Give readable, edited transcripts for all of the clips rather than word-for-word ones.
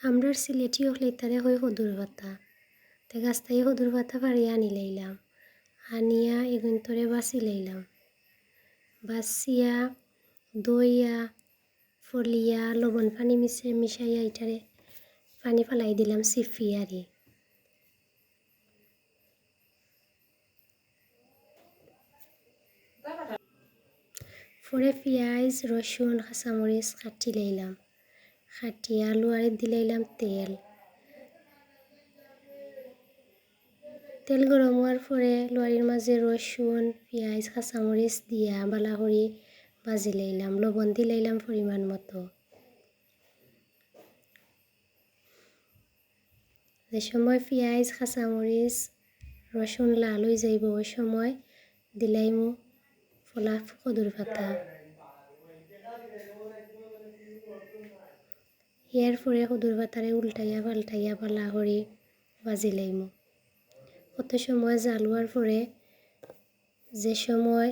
আমরার সিলেটি হলে তারে হই হদুর ভাতা তে গাছ তাই হদুর ভাতা পারিয়া আনি লাইলাম আনিয়া এগুন তরে বাসি লাইলাম বাসিয়া দইয়া ফলিয়া লবণ পানি মিশাইয়া এটারে পানি ফালাই দিলাম সিফিয়ারি পরে পেঁয়াজ রসুন কাঁচামরিচ কাটি লাইলাম কাটিয়া লুয়ারে দিলাইলাম তেল গরম হওয়ার পরে লুয়ারির মাঝে রসুন পেঁয়াজ কাঁচামরিচ দিয়া বালা করে ভাজি লাইলাম লবণ দিলাইলাম পরিমাণ মতো যে সময় পেঁয়াজ কাঁচামরিচ রসুন লাল হয়ে যাইব ওই সময় দিলাইমু ফোলা কদুর পাতা এর পরে কদুর পাতারে উল্টাইয়া পাল্টাইয়া বালা করে ভাজি লাইমু কত সময় জাল হওয়ার পরে যে সময়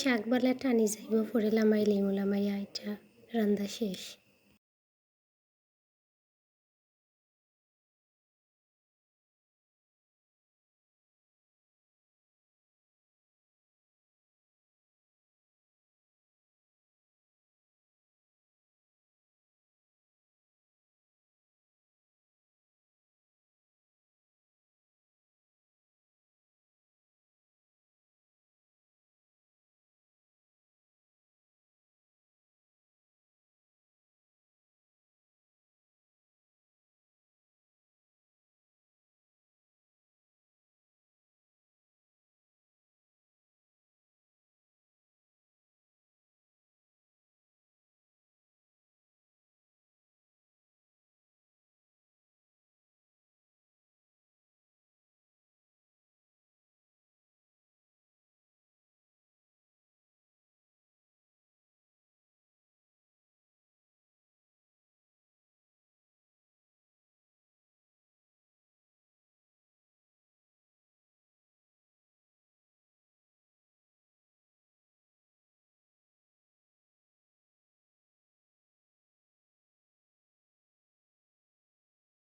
শাক বালা টানি যাইব পরে লামাই লাইমু লামাইয়া এটা রান্না শেষ।